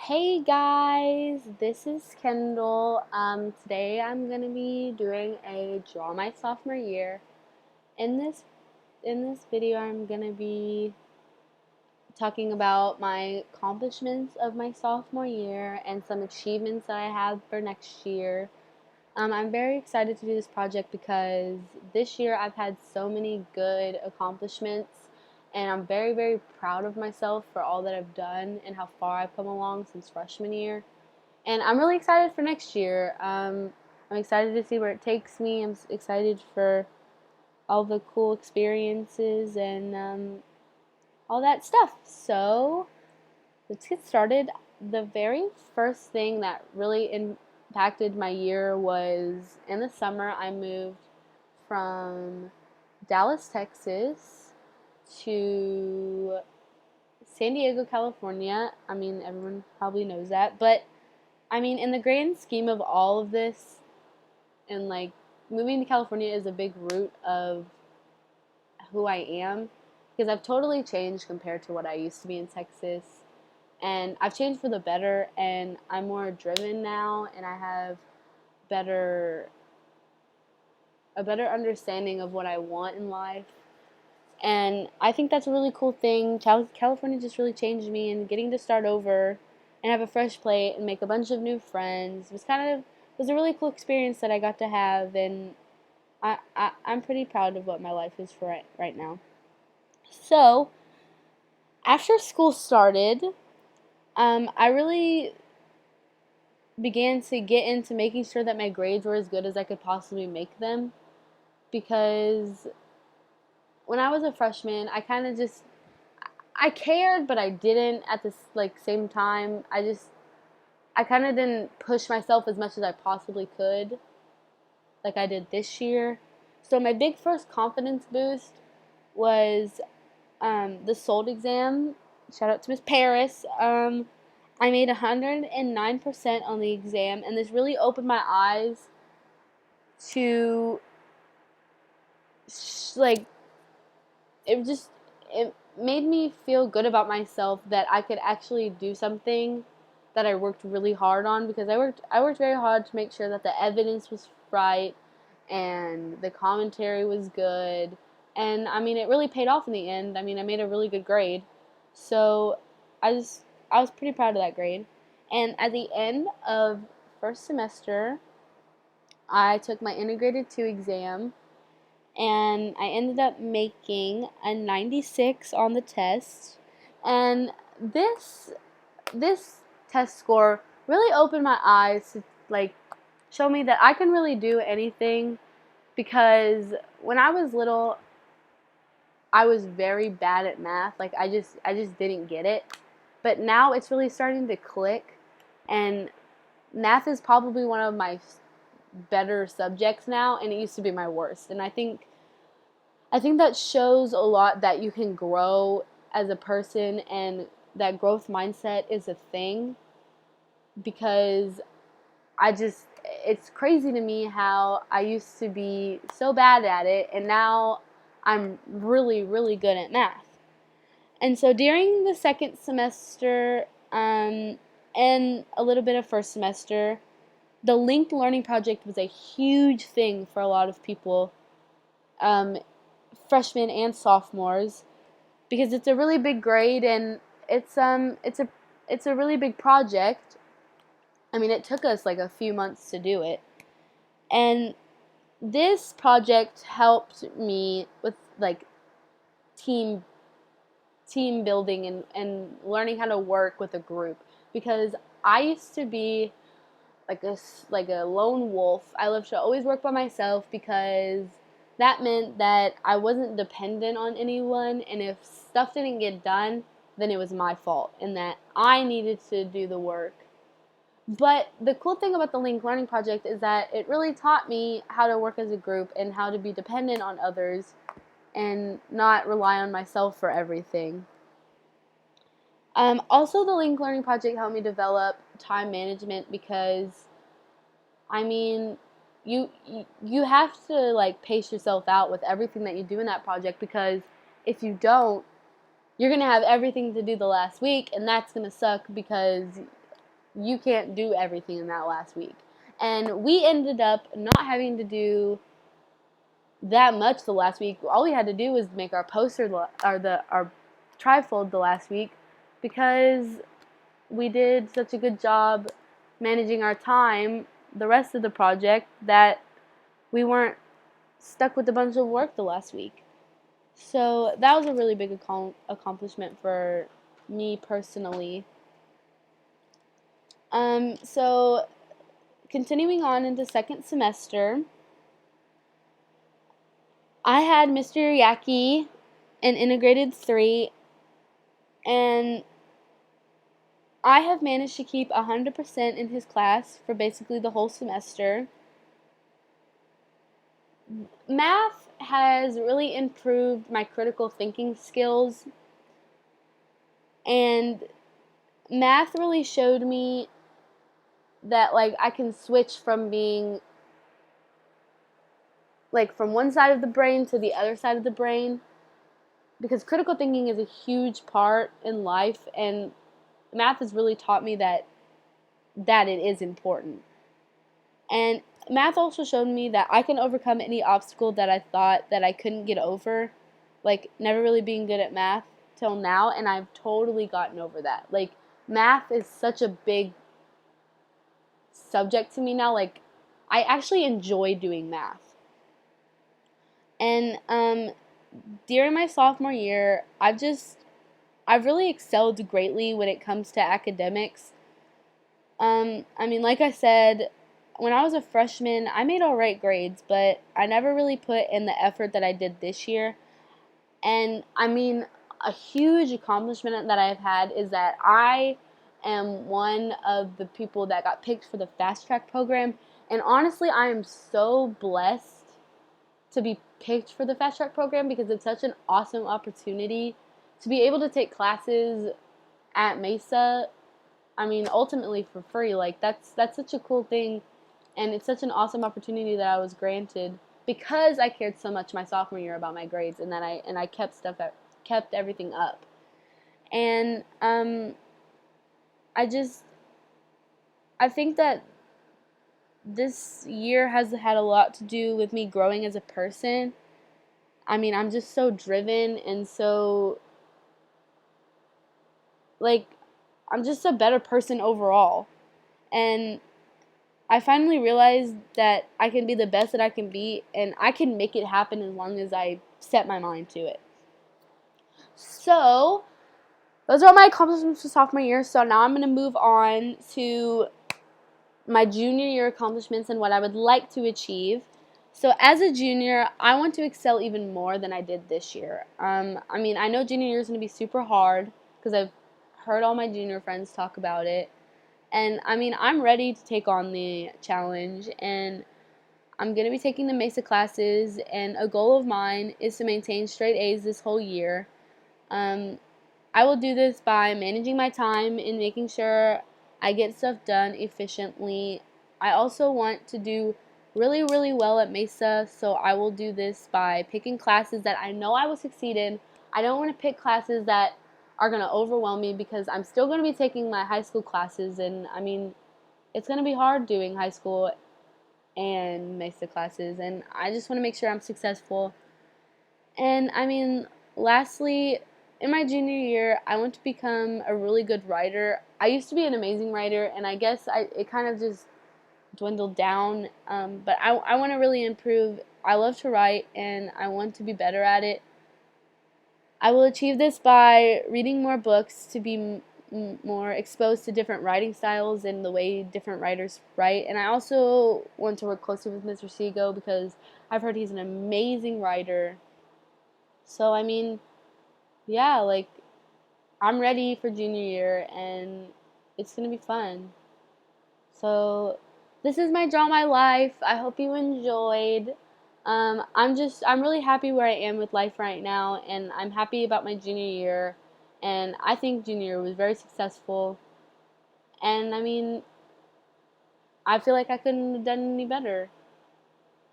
Hey guys, this is Kendall. Today I'm gonna be doing a draw my sophomore year. In this video, I'm gonna be talking about my accomplishments of my sophomore year and some achievements that I have for next year. I'm very excited to do this project because this year I've had so many good accomplishments, and I'm very, very proud of myself for all that I've done and how far I've come along since freshman year. And I'm really excited for next year. I'm excited to see where it takes me. I'm excited for all the cool experiences and all that stuff. So let's get started. The very first thing that really impacted my year was in the summer I moved from Dallas, Texas to San Diego, California. I mean, everyone probably knows that, but I mean, in the grand scheme of all of this, and like moving to California is a big root of who I am because I've totally changed compared to what I used to be in Texas. And I've changed for the better, and I'm more driven now, and I have better a better understanding of what I want in life. And I think that's a really cool thing. California just really changed me, and getting to start over and have a fresh plate and make a bunch of new friends was a really cool experience that I got to have, and I'm pretty proud of what my life is for right now. So after school started, I really began to get into making sure that my grades were as good as I could possibly make them, because when I was a freshman, I cared, but I didn't at this same time. I kind of didn't push myself as much as I possibly could, like I did this year. So my big first confidence boost was the SOLD exam. Shout out to Miss Paris. I made 109% on the exam, and this really opened my eyes to like it made me feel good about myself that I could actually do something that I worked really hard on, because I worked very hard to make sure that the evidence was right and the commentary was good. And I mean, it really paid off in the end. I mean, I made a really good grade. So I was pretty proud of that grade. And at the end of first semester, I took my integrated 2 exam, and I ended up making a 96 on the test. And this test score really opened my eyes to show me that I can really do anything, because when I was little, I was very bad at math. Like I just didn't get it. But now it's really starting to click, and math is probably one of my better subjects now, and it used to be my worst. And I think that shows a lot that you can grow as a person, and that growth mindset is a thing, because it's crazy to me how I used to be so bad at it, and now I'm really, really good at math. And so during the second semester, and a little bit of first semester, the linked learning project was a huge thing for a lot of people, um, freshmen and sophomores, because it's a really big grade, and it's a really big project. I mean, it took us like a few months to do it. And this project helped me with team team building, and learning how to work with a group, because I used to be like a lone wolf. I loved to always work by myself, because that meant that I wasn't dependent on anyone, and if stuff didn't get done, then it was my fault, and that I needed to do the work. But the cool thing about the Link Learning Project is that it really taught me how to work as a group and how to be dependent on others and not rely on myself for everything. Also, the Link Learning Project helped me develop time management, because I mean, you have to pace yourself out with everything that you do in that project, because if you don't, you're gonna have everything to do the last week, and that's gonna suck, because you can't do everything in that last week. And we ended up not having to do that much the last week. All we had to do was make our poster or our trifold the last week, because we did such a good job managing our time the rest of the project that we weren't stuck with a bunch of work the last week. So that was a really big accomplishment for me personally. So continuing on into second semester, I had Mr. Yaki in Integrated 3, and I have managed to keep 100% in his class for basically the whole semester. Math has really improved my critical thinking skills, and math really showed me that, like, I can switch from being, like, from one side of the brain to the other side of the brain, because critical thinking is a huge part in life, and math has really taught me that it is important. And math also showed me that I can overcome any obstacle that I thought that I couldn't get over, like never really being good at math till now, and I've totally gotten over that. Like, math is such a big subject to me now. Like, I actually enjoy doing math. And during my sophomore year, I've really excelled greatly when it comes to academics. I mean, like I said, when I was a freshman, I made alright grades, but I never really put in the effort that I did this year. And I mean, a huge accomplishment that I've had is that I am one of the people that got picked for the fast track program. And honestly, I am so blessed to be picked for the fast track program, because it's such an awesome opportunity to be able to take classes at Mesa. I mean, ultimately for free. Like, that's such a cool thing, and it's such an awesome opportunity that I was granted, because I cared so much my sophomore year about my grades, and that I kept everything up. And I think that this year has had a lot to do with me growing as a person. I mean, I'm just so driven, and so, like, I'm just a better person overall. And I finally realized that I can be the best that I can be, and I can make it happen as long as I set my mind to it. So, those are all my accomplishments for sophomore year. So now I'm going to move on to my junior year accomplishments and what I would like to achieve. So as a junior, I want to excel even more than I did this year. I mean, I know junior year is going to be super hard, because I've heard all my junior friends talk about it. And I mean, I'm ready to take on the challenge, and I'm going to be taking the Mesa classes, and a goal of mine is to maintain straight A's this whole year. I will do this by managing my time and making sure I get stuff done efficiently. I also want to do really, really well at Mesa, so I will do this by picking classes that I know I will succeed in. I don't want to pick classes that are going to overwhelm me, because I'm still going to be taking my high school classes, and I mean, it's going to be hard doing high school and Mesa classes, and I just want to make sure I'm successful. And I mean, lastly, in my junior year, I want to become a really good writer. I used to be an amazing writer, and I guess it kind of just dwindled down, but I want to really improve. I love to write, and I want to be better at it. I will achieve this by reading more books to be more exposed to different writing styles and the way different writers write. And I also want to work closely with Mr. Sego, because I've heard he's an amazing writer. So, I mean, yeah, like, I'm ready for junior year, and it's going to be fun. So, this is my Draw My Life. I hope you enjoyed. I'm really happy where I am with life right now, and I'm happy about my junior year, and I think junior year was very successful, and I mean, I feel like I couldn't have done any better,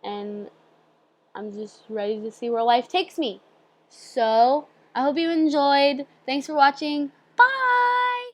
and I'm just ready to see where life takes me. So, I hope you enjoyed. Thanks for watching. Bye!